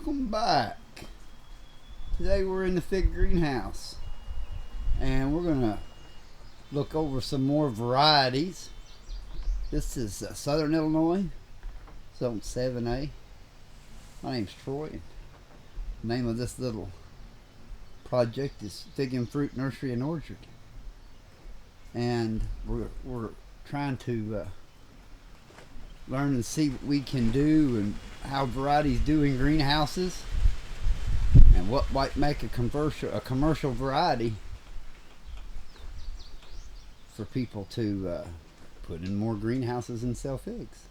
Welcome back. Today we're in the fig greenhouse and we're gonna look over some more varieties. This is Southern Illinois, zone 7A. My name's Troy. The name of this little project is Fig and Fruit Nursery and Orchard, and we're trying to learn and see what we can do and how varieties do in greenhouses and what might make a commercial variety for people to put in more greenhouses and sell figs.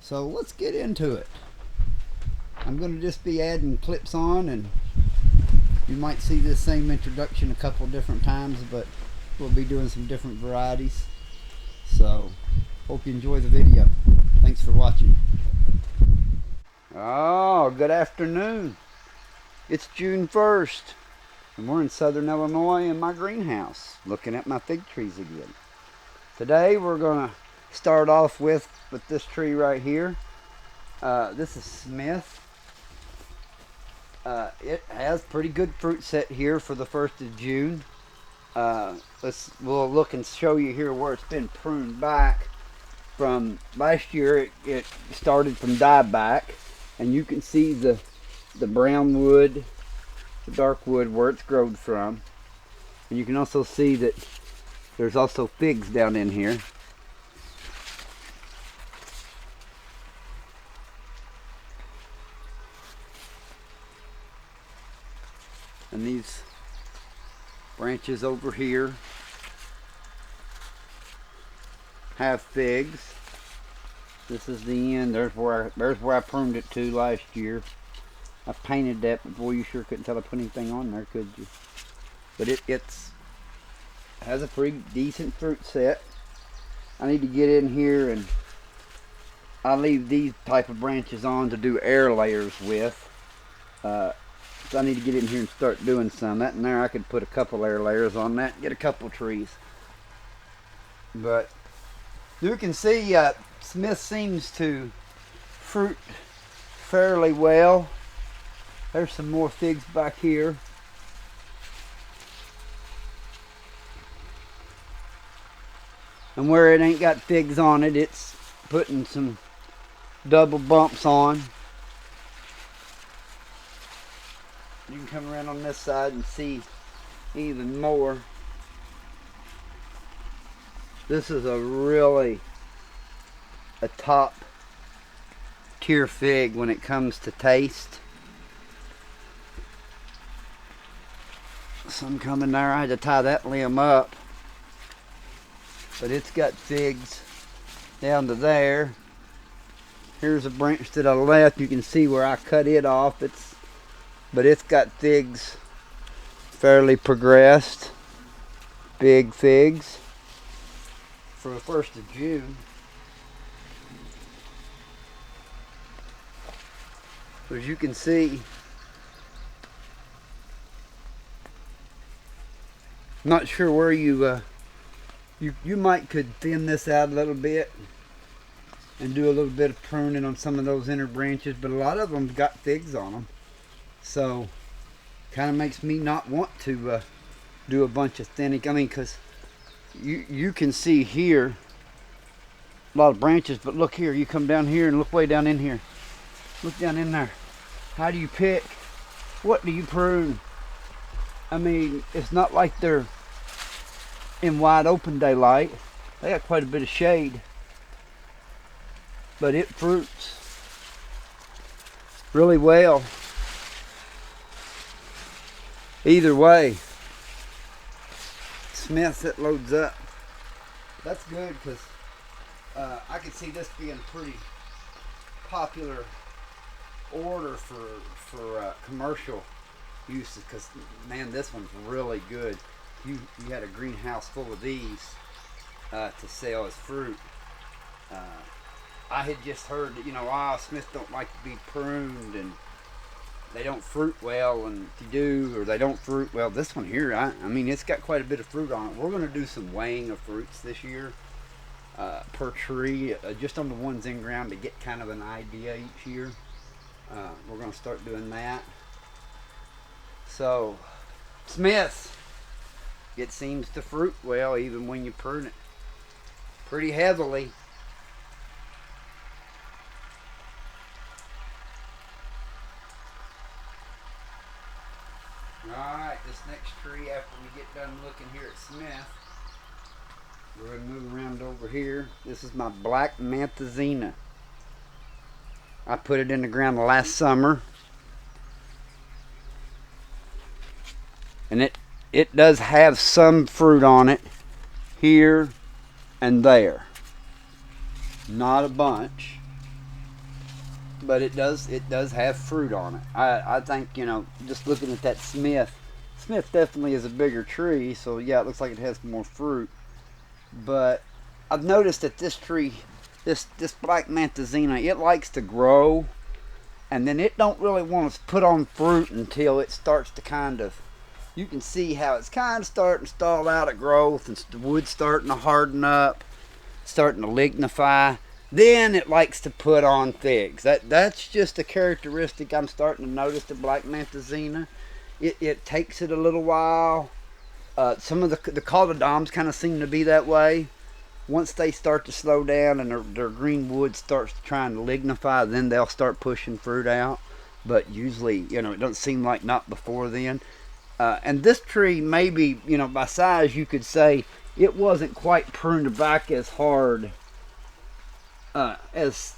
So let's get into it. I'm going to just be adding clips on, and you might see this same introduction a couple different times, but we'll be doing some different varieties. So hope you enjoy the video. Thanks for watching. Oh, good afternoon. It's June 1st, and we're in Southern Illinois in my greenhouse, looking at my fig trees again. Today we're going to start off with this tree right here. This is Smith. It has pretty good fruit set here for the 1st of June. We'll look and show you here where it's been pruned back. From last year, it started from dieback, and you can see the brown wood, the dark wood where it's growed from. And you can also see that there's also figs down in here. And these branches over here have figs. This is the end. There's where I pruned it to last year. I painted that before. You sure couldn't tell I put anything on there, could you? But it has a pretty decent fruit set. I need to get in here, and I leave these type of branches on to do air layers with. So I need to get in here and start doing some. That and there I could put a couple air layers on that and get a couple trees. But you can see Smith seems to fruit fairly well. There's some more figs back here. And where it ain't got figs on it, it's putting some double bumps on. You can come around on this side and see even more. This is a top tier fig when it comes to taste. Some coming there. I had to tie that limb up, but it's got figs down to there. Here's a branch to the left. You can see where I cut it off. But it's got figs fairly progressed, big figs for the 1st of June. As you can see, not sure where you might could thin this out a little bit and do a little bit of pruning on some of those inner branches, but a lot of them got figs on them. So kind of makes me not want to do a bunch of thinning. I mean, because you can see here a lot of branches, but look here, you come down here and look way down in here. Look down in there. How do you pick? What do you prune? I mean, it's not like they're in wide open daylight. They got quite a bit of shade, but it fruits really well. Either way, Smith, it loads up. That's good, because I could see this being a pretty popular order for commercial uses, because man, this one's really good. You had a greenhouse full of these to sell as fruit. I had just heard that Smith don't like to be pruned and they don't fruit well, and if you do, or they don't fruit well. This one here, I mean, it's got quite a bit of fruit on it. We're going to do some weighing of fruits this year per tree, just on the ones in ground, to get kind of an idea each year. We're going to start doing that. So, Smith, it seems to fruit well even when you prune it pretty heavily. Alright, this next tree, after we get done looking here at Smith, we're going to move around over here. This is my black manzanita. I put it in the ground last summer. And it does have some fruit on it here and there. Not a bunch, but it does have fruit on it. I think, you know, just looking at that Smith definitely is a bigger tree, so yeah, it looks like it has more fruit. But I've noticed that this tree, this black manzanita, it likes to grow, and then it don't really want to put on fruit until it starts to kind of, you can see how it's kind of starting to stall out of growth, and the wood's starting to harden up, starting to lignify. Then it likes to put on figs. That's just a characteristic I'm starting to notice the black manzanita. It takes it a little while. Some of the caldidoms kind of seem to be that way. Once they start to slow down and their green wood starts trying to lignify, then they'll start pushing fruit out. But usually, you know, it doesn't seem like not before then. And this tree, maybe, you know, by size, you could say it wasn't quite pruned back as hard as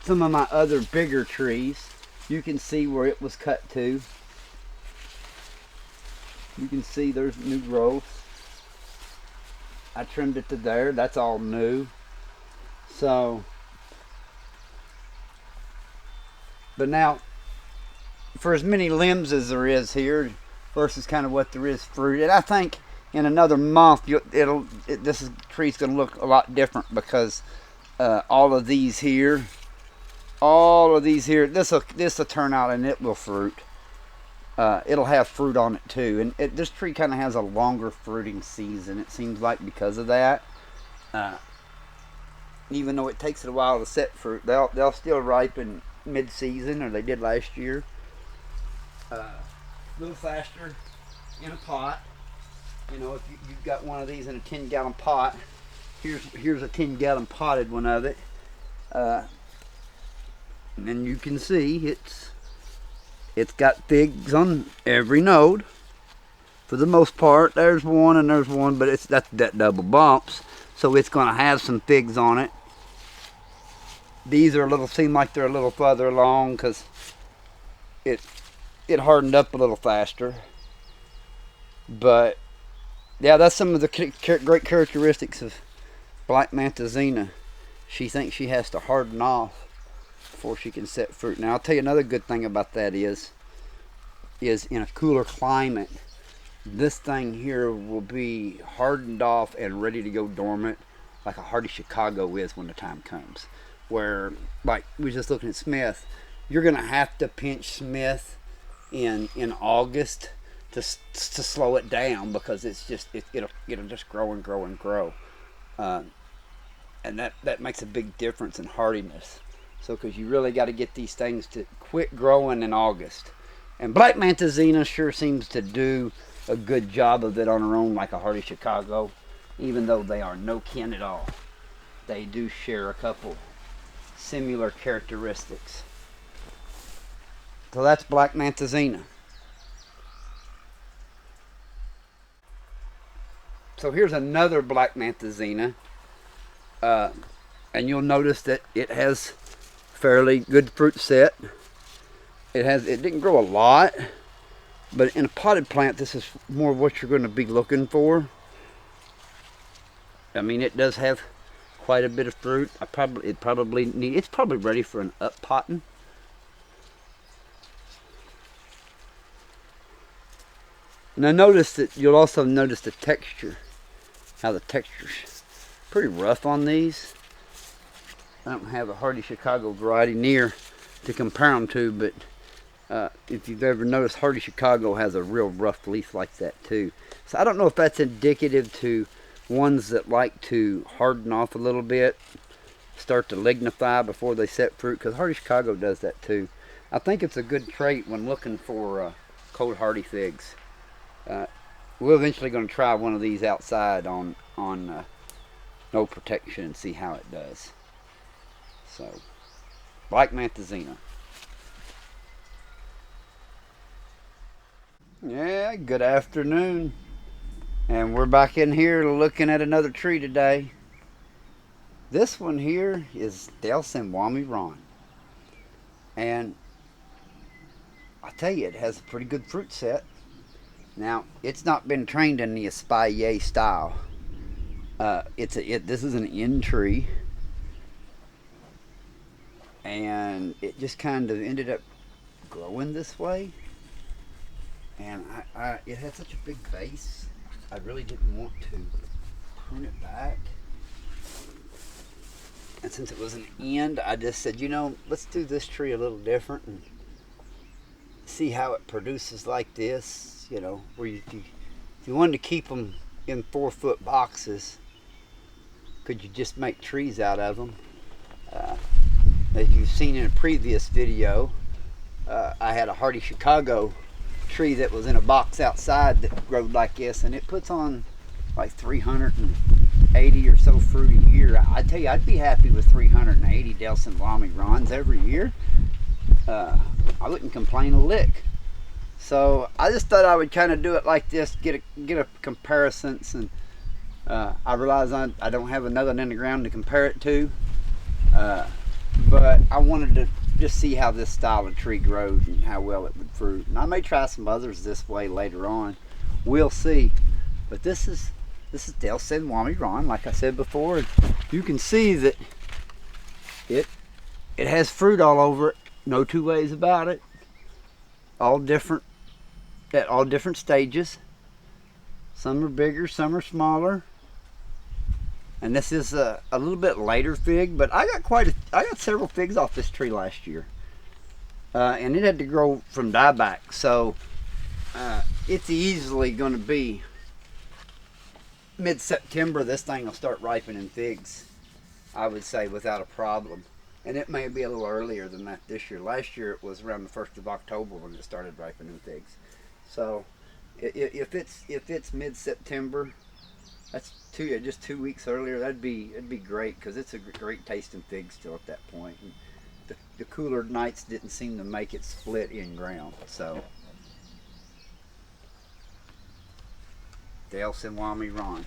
some of my other bigger trees. You can see where it was cut to. You can see there's new growth. I trimmed it to there. That's all new. So, but now, for as many limbs as there is here versus kind of what there is fruit, and I think in another month this tree's going to look a lot different, because all of these here, this will turn out and it will fruit. It'll have fruit on it too, and this tree kind of has a longer fruiting season, it seems like, because of that. Even though it takes it a while to set fruit, they'll still ripen mid-season, or they did last year. A little faster in a pot. You know, if you've got one of these in a 10-gallon pot, here's a 10-gallon potted one of it, and you can see it's got figs on every node for the most part. There's one and there's one, but that double bumps, so it's going to have some figs on it. These are seem like they're a little further along because it hardened up a little faster. But yeah, that's some of the great characteristics of black manzanita. She thinks she has to harden off before she can set fruit. Now I'll tell you another good thing about that is in a cooler climate, this thing here will be hardened off and ready to go dormant, like a hardy Chicago is when the time comes. Where, like we were just looking at Smith, you're gonna have to pinch Smith in August to slow it down, because it'll just grow and grow and grow, and that makes a big difference in hardiness. So, because you really got to get these things to quit growing in August. And black manzanita sure seems to do a good job of it on her own, like a hardy Chicago, even though they are no kin at all. They do share a couple similar characteristics. So that's black manzanita. So here's another black manzanita, and you'll notice that it has fairly good fruit set. It didn't grow a lot, but in a potted plant, this is more what you're going to be looking for. I mean, it does have quite a bit of fruit. It's probably ready for an up potting. And I noticed that you'll also notice the texture, how the texture's pretty rough on these. I don't have a hardy Chicago variety near to compare them to, but if you've ever noticed, hardy Chicago has a real rough leaf like that too. So I don't know if that's indicative to ones that like to harden off a little bit, start to lignify before they set fruit, because hardy Chicago does that too. I think it's a good trait when looking for cold hardy figs. We're eventually going to try one of these outside on no protection and see how it does. So, like manzanita. Yeah, good afternoon. And we're back in here looking at another tree today. This one here is Sen Wolamy Ron. And I tell you, it has a pretty good fruit set. Now, it's not been trained in the espalier style. This is an end tree. And it just kind of ended up growing this way. And it had such a big base, I really didn't want to prune it back. And since it was an end, I just said, let's do this tree a little different and see how it produces like this. Where if you wanted to keep them in 4-foot boxes, could you just make trees out of them? As you've seen in a previous video, I had a hardy Chicago tree that was in a box outside that growed like this, and it puts on like 380 or so fruit a year. I tell you, I'd be happy with 380 Sen Wolamy Rons every year. I wouldn't complain a lick. So I just thought I would kind of do it like this, get a comparison, and I realize I don't have another in the ground to compare it to, but I wanted to just see how this style of tree grows and how well it would fruit. And I may try some others this way later on. We'll see. But this is Sen Wolamy Ron, like I said before. You can see that it has fruit all over it. No two ways about it. All different at all different stages. Some are bigger, some are smaller. And this is a little bit later fig, but I got several figs off this tree last year, and it had to grow from dieback, so it's easily going to be mid-September. This thing will start ripening figs, I would say, without a problem. And it may be a little earlier than that this year. Last year it was around the 1st of October when it started ripening figs. So if it's mid-September, that's just 2 weeks earlier. It'd be great, because it's a great tasting fig still at that point. And the cooler nights didn't seem to make it split in ground. So, Sen Wolamy Ron.